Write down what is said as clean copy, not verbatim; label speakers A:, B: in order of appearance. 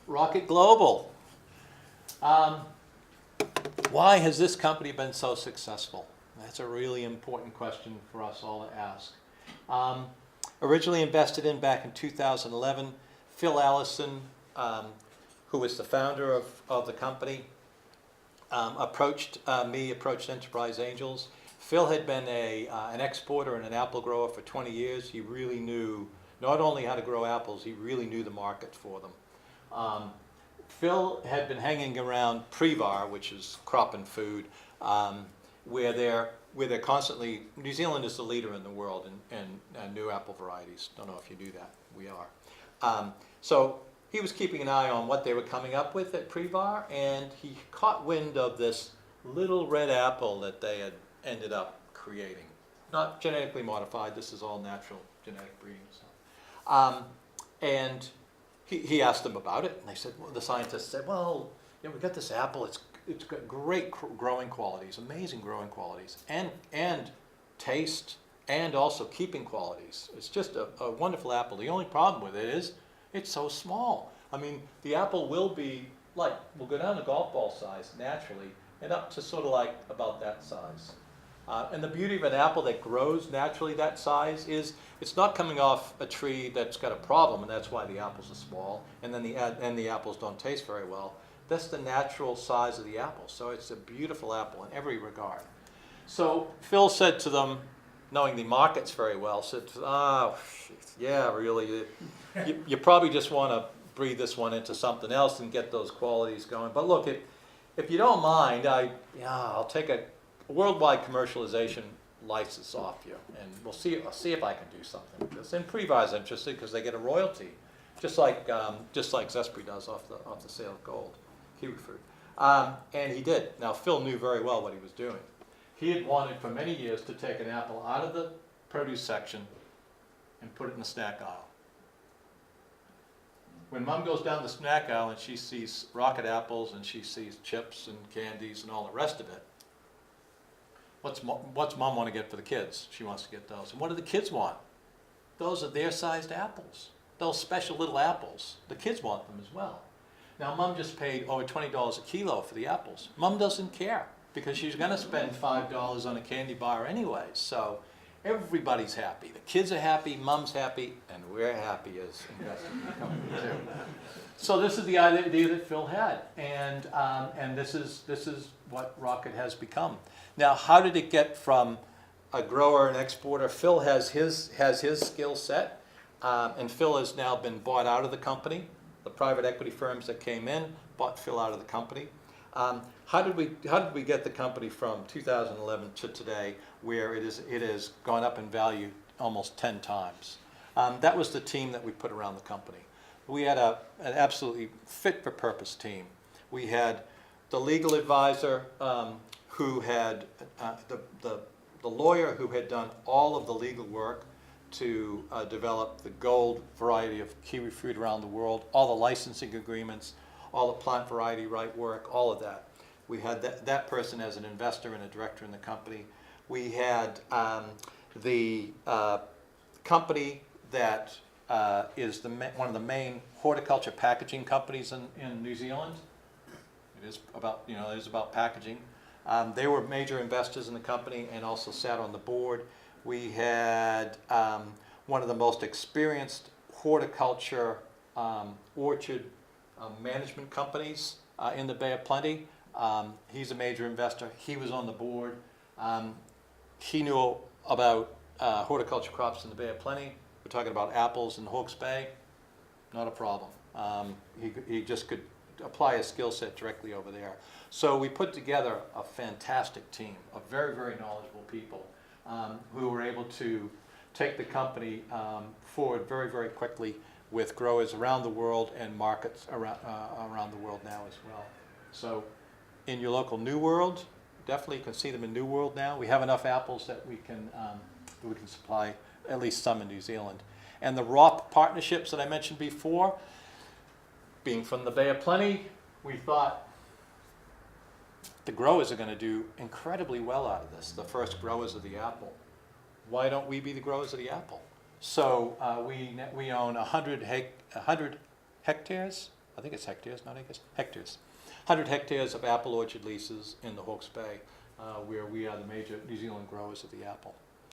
A: Rockit Global. Um, why has this company been so successful? That's a really important question for us all to ask. Um, Originally invested in back in 2011, Phil Allison, who was the founder of the company, approached Enterprise Angels. Phil had been an exporter and an apple grower for 20 years. He really knew not only how to grow apples, he really knew the market for them. Phil had been hanging around Prevar, which is crop and food, where they're constantly, New Zealand is the leader in the world in new apple varieties. Don't know if you knew that, we are. So he was keeping an eye on what they were coming up with at Prevar, and he caught wind of this little red apple that they had ended up creating. Not genetically modified, this is all natural genetic breeding stuff. And he asked them about it, and they said, well, the scientists said, well, we got this apple, it's got great growing qualities, amazing growing qualities, and taste, and also keeping qualities. It's just a wonderful apple. The only problem with it is it's so small. I mean, the apple will go down to golf ball size naturally, and up to sort of like about that size. And the beauty of an apple that grows naturally that size is it's not coming off a tree that's got a problem, and that's why the apples are small, and then the apples don't taste very well. That's the natural size of the apple. So it's a beautiful apple in every regard. So Phil said to them, knowing the markets very well, said, yeah, really, you probably just want to breathe this one into something else and get those qualities going. But look, if you don't mind, I'll take a worldwide commercialization license off you, and I'll see if I can do something with this. And Prevar is interested because they get a royalty, just like Zespri does off the sale of gold, kiwi fruit. And he did. Now Phil knew very well what he was doing. He had wanted for many years to take an apple out of the produce section and put it in the snack aisle. When Mom goes down the snack aisle and she sees Rockit apples and she sees chips and candies and all the rest of it, what's Mom want to get for the kids? She wants to get those. And what do the kids want? Those are their sized apples. Those special little apples. The kids want them as well. Now Mom just paid over $20 a kilo for the apples. Mom doesn't care because she's going to spend $5 on a candy bar anyway. So everybody's happy. The kids are happy, Mom's happy, and we're happy as investors in the company too. So this is the idea that Phil had, and this is what Rockit has become. Now, how did it get from a grower and exporter? Phil has his skill set, and Phil has now been bought out of the company. The private equity firms that came in bought Phil out of the company. How did we get the company from 2011 to today, where it has gone up in value almost 10 times? That was the team that we put around the company. We had an absolutely fit for purpose team. We had the legal advisor who had the lawyer who had done all of the legal work to develop the gold variety of kiwi fruit around the world, all the licensing agreements, all the plant variety right work, all of that. We had that person as an investor and a director in the company. We had the company that is one of the main horticulture packaging companies in New Zealand. It is about packaging. They were major investors in the company and also sat on the board. We had one of the most experienced horticulture orchard management companies in the Bay of Plenty. He's a major investor. He was on the board. He knew about horticulture crops in the Bay of Plenty. We're talking about apples in Hawke's Bay. Not a problem. He just could apply his skill set directly over there. So we put together a fantastic team of very, very knowledgeable people who were able to take the company forward very, very quickly with growers around the world and markets around the world now as well. So in your local New World, definitely you can see them in New World now. We have enough apples that we can supply at least some in New Zealand. And the ROP partnerships that I mentioned before, being from the Bay of Plenty, we thought the growers are going to do incredibly well out of this, the first growers of the apple. Why don't we be the growers of the apple? So we own 100 hectares I think it's hectares, not acres, hectares. 100 hectares of apple orchard leases in the Hawke's Bay, where we are the major New Zealand growers of the apple.